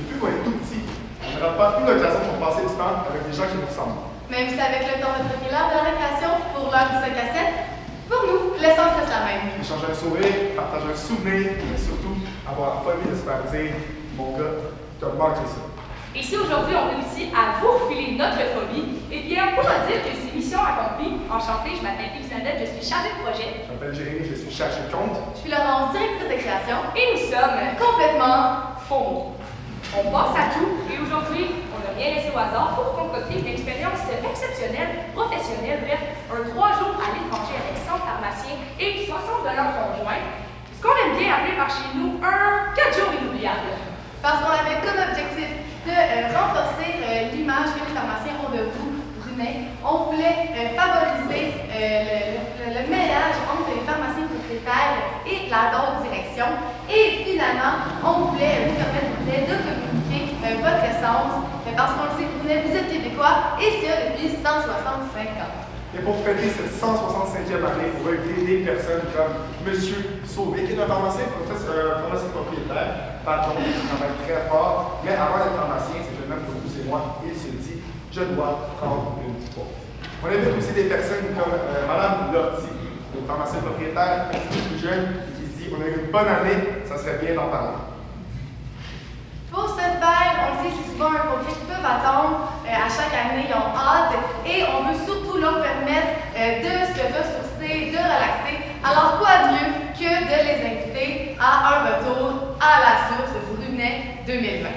Depuis qu'on est tout petit, on n'aura pas eu l'occasion de passer du temps avec des gens qui nous ressemblent. Même si avec le temps de premier l'heure de la récréation pour l'heure du 5 à 7, pour nous, l'essence reste la même. Échanger un sourire, partager un souvenir, mais surtout avoir la folie de se faire dire mon gars, t'as manqué ça. Et si aujourd'hui on réussit à vous refiler notre folie, eh bien, on pourra dire que c'est mission accomplie. Enchantée, je m'appelle Elisabeth, je suis chargée de projet. Je m'appelle Jérémy, je suis chargé de compte. Je suis Laurence, directrice de création. Et nous sommes Complètement faux. On pense à tout et aujourd'hui, on n'a rien laissé au hasard pour concocter une expérience exceptionnelle, professionnelle, bref, un 3 jours à l'étranger avec 100 pharmaciens et 60 de leurs conjoints. Ce qu'on aime bien appeler par chez nous un 4 jours inoubliable. parce qu'on avait comme objectif de renforcer l'image que les pharmaciens ont de vous, Brunet. On voulait favoriser le mélange entre les pharmaciens propriétaires et la d'autres direction. Et finalement, on voulait vous permettre, Brunet, de communiquer votre essence, parce qu'on le sait, Brunet, vous êtes québécois, et ça depuis 165 ans. Et pour fêter cette 165e année, on va inviter des personnes comme M. Sauvé, qui est un pharmacien propriétaire, pardon, il travaille très fort, mais avant d'être pharmacien, c'est le même que vous et moi, il se dit je dois prendre une pause. On invite aussi des personnes comme Mme Lortie, une pharmacienne propriétaire, un petit peu plus jeune, qui se dit on a eu une bonne année, ça serait bien d'en parler. Pour ce faire, on sait que c'est souvent un conflit qui peuvent attendre. À chaque année, ils ont hâte et on veut surtout leur permettre de se ressourcer, de relaxer. Alors, quoi de mieux que de les inviter à un retour à la source Brunet 2020.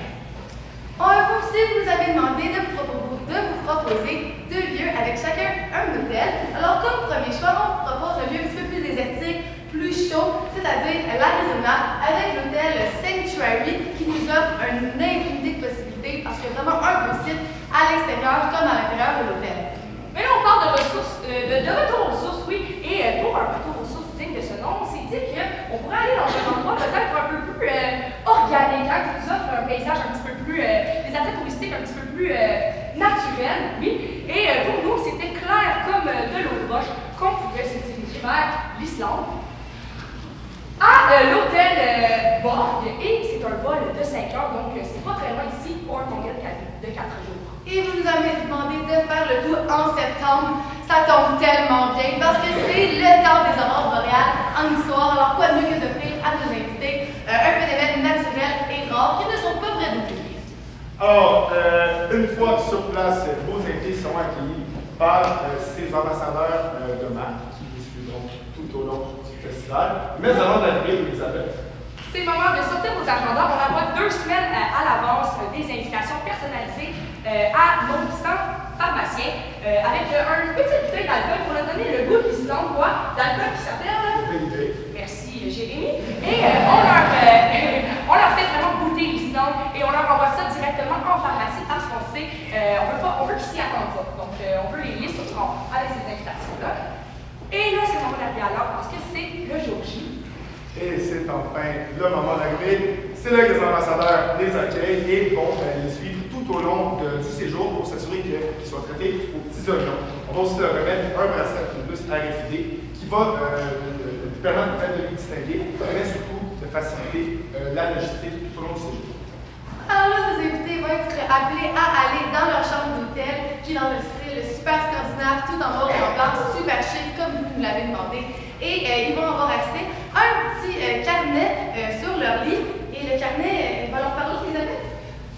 On veut aussi vous avez demandé de vous proposer 2 lieux avec chacun un hôtel. Alors, comme premier choix, on vous propose un lieu un petit peu plus désertique, plus chaud, c'est-à-dire l'Arizona, avec l'hôtel Sanctuary qui nous offre une infinité de possibilités parce qu'il y a vraiment un beau site à l'extérieur comme à l'intérieur de l'hôtel. Mais là, on parle de ressources, de retour aux sources, oui. Et pour un retour aux sources digne de ce nom, on s'est dit qu'on pourrait aller dans un endroit peut-être un peu plus organique, qui nous offre un paysage un petit peu plus, des attraits touristiques un petit peu plus naturels, oui. Et pour nous, c'était clair comme de l'eau de roche qu'on pouvait se diriger vers l'Islande. À l'hôtel Borg, et c'est un vol de 5 heures, donc c'est pas très loin ici pour un congrès de 4 jours. Et vous nous avez demandé de faire le tout en septembre. Ça tombe tellement bien parce que c'est le temps des aurores boréales en histoire. Alors, quoi de mieux que d'offrir à nos invités un phénomène naturel et rare qui ne sont pas près d'oublier. Alors, une fois sur place, vos invités seront accueillis par ces ambassadeurs de marque qui vous suivront tout au long du festival. Mais avant d'arriver, Elisabeth. C'est le moment de sortir vos agendas. On envoie 2 semaines à l'avance des invitations personnalisées à nos 100 pharmaciens avec une petite bouteille d'alcool pour leur donner le goût de l'Islande, d'alcool qui s'appelle. Merci Jérémy. Et on leur fait vraiment goûter l'Islande et on leur envoie ça directement en pharmacie parce qu'on sait, on veut qu'ils s'y attendent pas. Donc on veut les lister avec ces invitations-là. Et là, c'est le moment d'arriver à l'heure parce que c'est le jour J. Et c'est enfin le moment d'arriver. C'est là que les ambassadeurs les accueillent et vont les suivre tout au long du séjour pour s'assurer qu'ils soient traités aux petits oignons. On va aussi leur remettre un bracelet de plus RFID qui va permettre de les distinguer, mais surtout de faciliter la logistique tout au long du séjour. Alors là, nos invités vont être appelés à aller dans leur chambre d'hôtel, qui est dans le style super scandinave, tout en mode en blanc, super chic, comme vous nous l'avez demandé. Et ils vont avoir accès à un petit carnet sur leur lit. Et le carnet va leur parler, Elisabeth.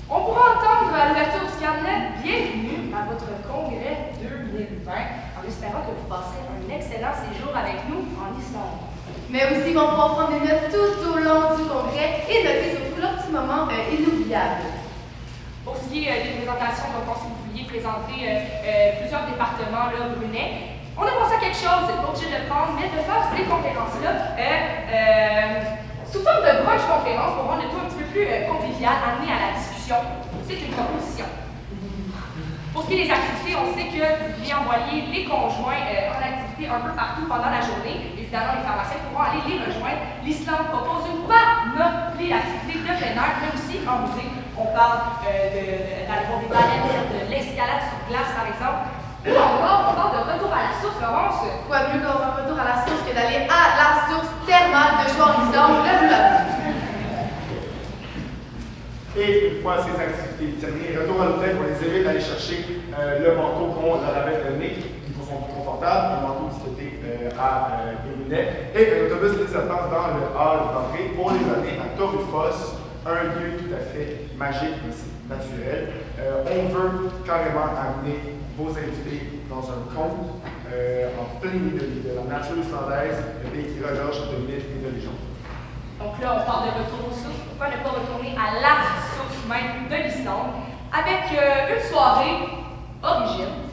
On pourra entendre à l'ouverture du carnet « Bienvenue à votre congrès 2020 » en espérant que vous passerez un excellent séjour avec nous en Islande. Mais aussi, ils vont pouvoir prendre des notes tout au long du congrès et noter surtout leurs petits moments inoubliables. Pour ce qui est des présentations, donc on s'est vouliez présenter plusieurs départements là, Brunet. On a pensé à quelque chose, c'est pas obligé de le prendre, mais de faire ces conférences-là sous forme de brunch conférence pour rendre le tout un petit peu plus convivial, amener à la discussion. C'est une proposition. Pour ce qui est des activités, on sait que vous voulez envoyer les conjoints en activité un peu partout pendant la journée. Évidemment, les pharmaciens pourront aller les rejoindre. L'Islande propose une panoplie d'activités de plein air, mais aussi en musée. On parle d'aller voir des baleines, de l'escalade sur glace, par exemple. Ou encore, on parle de retour à la source, Laurence. Quoi de mieux qu'un retour à la source que d'aller à la source thermale de Schwarzschild, le Bleu. Et une fois ces activités terminées, retour à l'hôtel, on les évite d'aller chercher le manteau qu'on leur avait donné, qui sont plus confortables, le manteau discuté à Bélinet, et un autobus les attend dans le hall d'entrée pour les amener à Torufos, un lieu tout à fait magique, mais aussi naturel. On veut carrément amener vos invités dans un conte en plein milieu de la nature islandaise, le pays qui regorge de mythes et de légendes. Donc là, on parle de retour aux sources. Pourquoi ne pas retourner à la source même de l'Islande avec une soirée origine?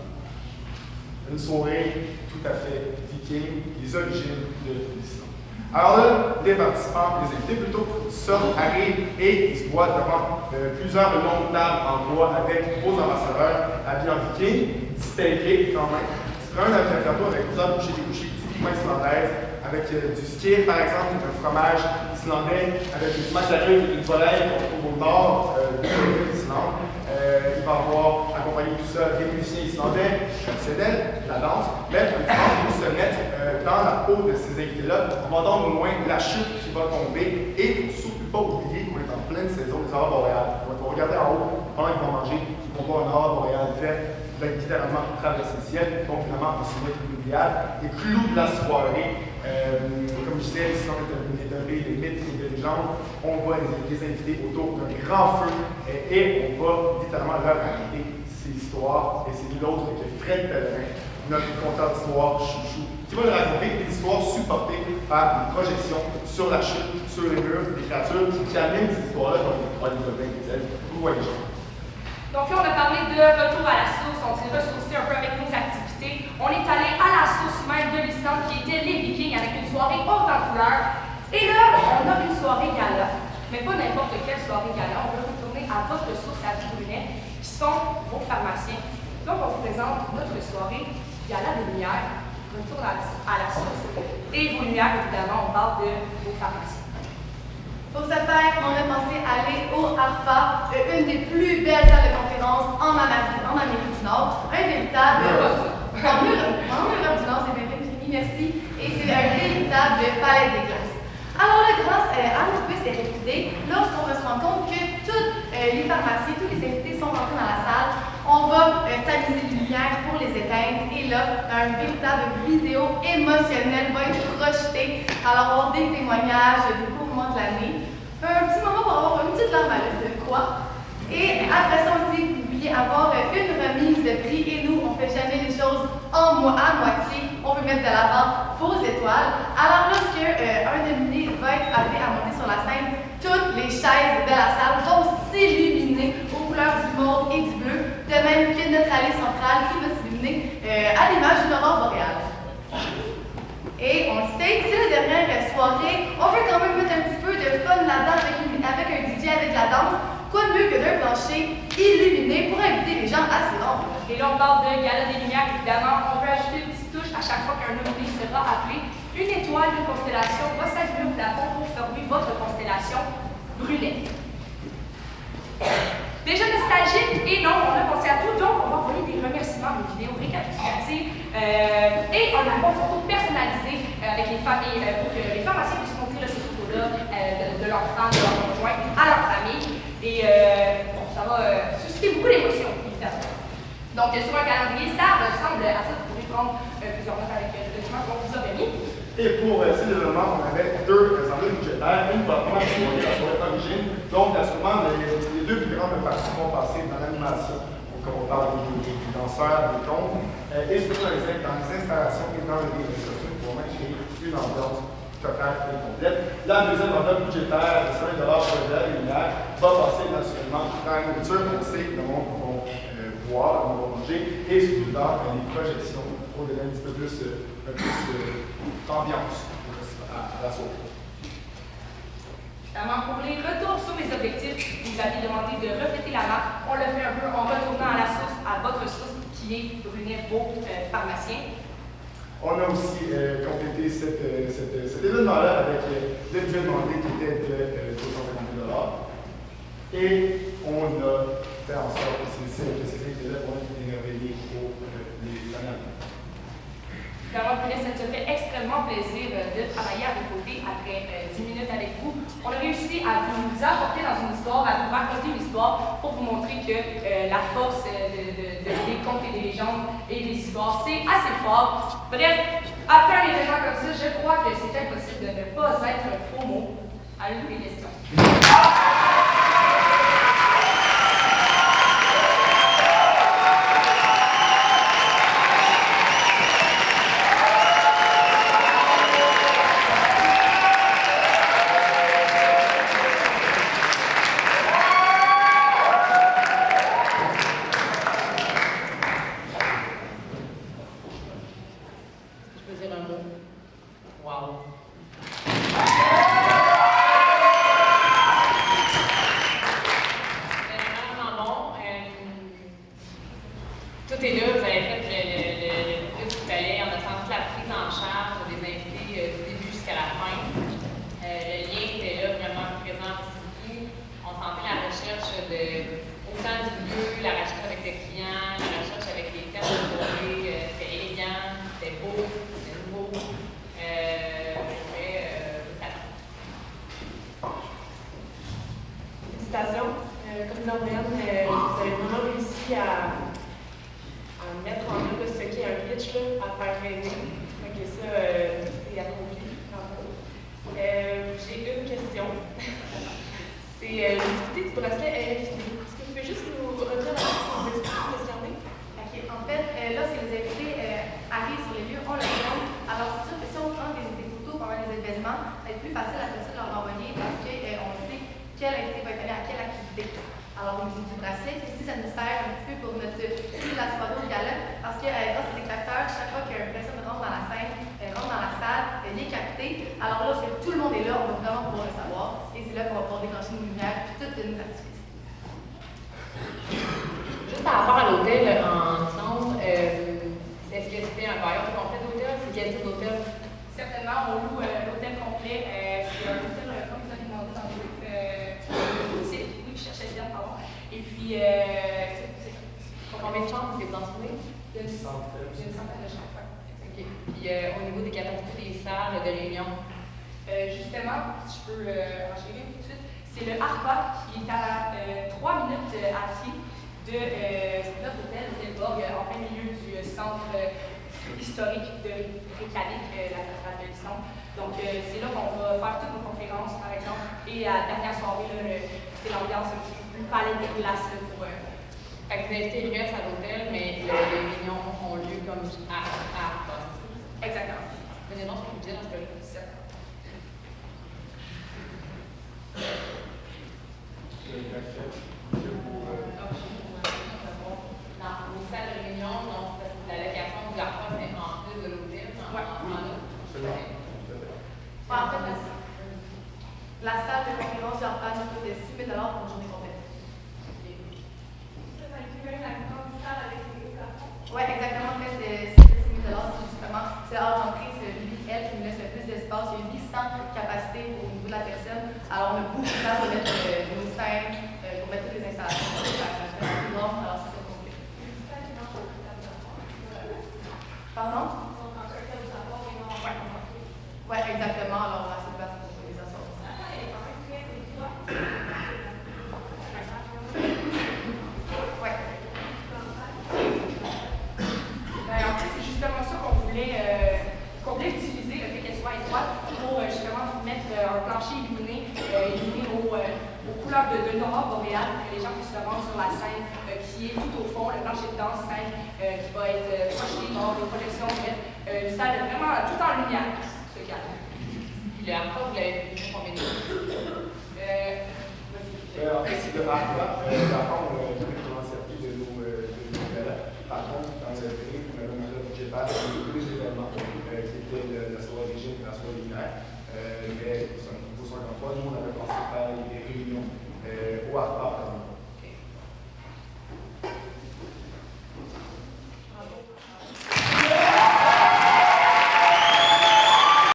Une soirée tout à fait viking, les origines de l'Islande. Alors là, les participants, les invités plutôt, sortent, arrivent et ils se voient devant plusieurs longues tables en bois avec vos ambassadeurs habillés en viking, distingués quand même. C'est un plateau avec plusieurs bouchées typiquement islandaises, avec du skir par exemple, un fromage islandais, avec du mackerel, une volaille qu'on trouve au nord de l'Islande. Il va y avoir, accompagné tout ça, des musiciens islandais traditionnels, la danse, mais un petit peu se mettre dans la peau de ces invités-là. On va entendre au loin la chute qui va tomber et il ne faut surtout pas oublier qu'on est en pleine saison des aurores boréales. Donc, il faut regarder en haut pendant qu'ils vont manger, ils vont voir une aurore boréale verte, littéralement traverser le ciel, donc vraiment un souvenir inoubliable. Et clou de la soirée, comme je disais, l'Islande est un pays de mythes et de légendes. On va les inviter autour d'un grand feu et on va littéralement leur raconter ces histoires. Et c'est l'autre que Fred Pellerin, notre conteur d'histoire chouchou, qui va leur raconter des histoires supportées par une projection sur la chute, sur les murs, des créatures qui amènent ces histoires-là comme les trois livres des elfes. Vous voyez. Donc là, on a parlé de retour à la source, on s'est ressourcé un peu avec nos activités. On est allé à la source même de l'Islande qui était les Vikings avec une soirée haute en couleurs. Et là, on a une soirée gala, mais pas n'importe quelle soirée gala. On veut retourner à votre source à vous, Brunet, qui sont vos pharmaciens. Donc, on vous présente notre soirée gala des lumières, retour à la source. Et vos lumières, évidemment, on parle de vos pharmaciens. Pour ce faire, on a pensé aller au ARPA, une des plus belles salles de conférence en Amérique du Nord. Un véritable. En Europe du Nord, c'est bien fait, merci. Et c'est un véritable palais des glaces. Alors là, grâce à nos quiz et réputés, lorsqu'on va se rendre compte que tous les pharmaciens, tous les invités sont rentrés dans la salle, on va tamiser les lumières pour les éteindre. Et là, un véritable vidéo émotionnelle va être projeté. Alors, on a des témoignages des beaux moments de l'année. Un petit moment pour avoir une petite larme à l'œil de quoi. Et après ça aussi, vous vouliez avoir une remise de prix. Et nous, on ne fait jamais les choses à moitié. On veut mettre de l'avant vos étoiles. Alors, lorsque un nominé va être appelé à monter sur la scène, toutes les chaises de la salle vont s'illuminer aux couleurs du mauve et du bleu, de même que notre allée centrale qui va s'illuminer à l'image d'une aurore boréale. Et on le sait, c'est la dernière soirée. On veut quand même mettre un petit peu de fun là-dedans avec un DJ, avec la danse. Quoi de mieux que d'un plancher illuminé pour inviter les gens à s'y rendre. Et là, on parle de gala des lumières, évidemment. On peut ajouter une petite touche à chaque fois qu'un nominé sera appelé. Une étoile d'une constellation va s'allumer au plafond pour former votre constellation brûlée. Déjà nostalgique, et non, on a pensé à tout, donc on va envoyer des remerciements, des vidéos récapitulatives et un album photo personnalisé avec les familles, pour que les pharmaciens puissent montrer ces photos-là de leurs femmes, de leurs conjoints, à leur famille. Et bon, ça va susciter beaucoup d'émotions, évidemment. Donc, sur un calendrier, ça ressemble à ça. Vous pouvez prendre plusieurs notes avec le document qu'on vous a mis. Et pour ces événements, on avait deux ensembles budgétaires. Une va prendre la soirée d'origine. Donc, assurément, les deux plus grandes parties vont passer dans l'animation. Comme on parle des danseurs, des contes. Et surtout dans les installations et dans les costumes pour vraiment créer une ambiance totale et complète. La deuxième enveloppe budgétaire de 5 pour les lumières va passer naturellement dans la nourriture. On sait que le monde va boire, on va manger. Et surtout dans les projections pour donner un petit peu plus d'ambiance à la soirée. Pour les retours sur les objectifs, vous avez demandé de refléter la marque. On le fait un peu en retournant à la source, à votre source, qui est Brunet Beau pharmacien. On a aussi complété cet événement-là avec le budget demandé qui était de 250 $. Et on a fait en sorte que ces invités-là vont être révélés pour les années. Évidemment, Brunet, ça te fait extrêmement plaisir de travailler à vos côtés après 10 minutes avec vous. On a réussi à vous apporter dans une histoire, à vous raconter une que la force des contes et des légendes et des histoires, c'est assez fort. Bref, après un événement comme ça, je crois que c'est impossible de ne pas être un faux mot. Avez-vous des questions? Comme Dorian, vous avez vraiment réussi à mettre en œuvre ce qui est un pitch, là, à faire rêver. Donc ça, c'est accompli. J'ai une question. C'est l'utilité du bracelet infini. Est-ce que vous pouvez juste nous revenir à vous expliquer ce qu'il y en est? OK. En fait, lorsque les invités arrivent sur les lieux, on le demande. Alors, c'est sûr que si on prend des photos pendant les événements, ça va être plus facile après ça de leur envoyer parce qu'on sait quel invité va être allé à quelle activité. Alors, au niveau du bracelet, ici, ça nous sert un petit peu pour notre prise de la soirée au gala, parce que grâce au détecteur, chaque fois qu'une personne rentre dans la scène, rentre dans la salle, il est capté. Alors, lorsque tout le monde est là, on va vraiment pouvoir le savoir. Et c'est là qu'on va pouvoir déclencher nos lumières, toutes nos artifices. Juste par rapport à l'hôtel en Islande, est-ce que c'était un bailleur complet d'hôtel? C'est quel type d'hôtel? Certainement, on loue l'hôtel complet. C'est un hôtel, comme vous avez demandé dans le boutique. Oui, je cherchais bien, pardon. Et puis, Combien de chambres est-ce que vous en trouvez? il y a une centaine de chambres. OK. Puis au niveau des capacités des salles de réunion? Justement, si je peux enchaîner tout de suite, c'est le ARPA qui est à 3 minutes à pied de notre hôtel, l'hôtel Borg, en plein milieu du centre historique de Reykjavik, la cathédrale de l'Islande. Donc, c'est là qu'on va faire toutes nos conférences, par exemple. Et à la dernière soirée, c'est l'ambiance un petit peu plus palais des glaces pour. Fait que vous invitez le reste à l'hôtel, mais les réunions ont lieu comme à Exactement. Venez donc ce que vous dites dans ce cas-là. Dans vos salles de réunion, donc, la location du ARPA, c'est en plus de l'hôtel? En fait, la salle de conférence du ARPA nous coûte 6 000 pour une journée complète. Ça inclut même la grande salle avec les plafonds. Oui, exactement. En fait, c'est 6 000 c'est justement, c'est hors d'entrée, c'est lui, elle qui nous laisse le plus d'espace. Il y a 800 capacités au niveau de la personne. Alors, on a beaucoup de place pour mettre nos scènes, pour mettre toutes les installations. C'est énorme, alors c'est ça qu'on fait. Pardon? Oui, exactement. Alors, on a assez de place pour les assorts. Oui. En fait, c'est justement ça qu'on voulait utiliser, le fait qu'elle soit étroite, pour justement mettre un plancher illuminé aux couleurs de l'aurore boréale, que les gens puissent se rendre sur la scène qui est tout au fond, le plancher de danse scène qui va être projeté dans des projections, une salle vraiment tout en lumière, ce cadre. Puis le ARPA, vous l'avez vu combien de temps? En fait, c'est le ARPA. Par contre, on a vraiment servi de nos galas. Par contre, dans le pays, on avait un mandat budgétaire pour deux événements, qui étaient la soirée d'origine et la soirée lunaire. Mais pour 153, nous, on avait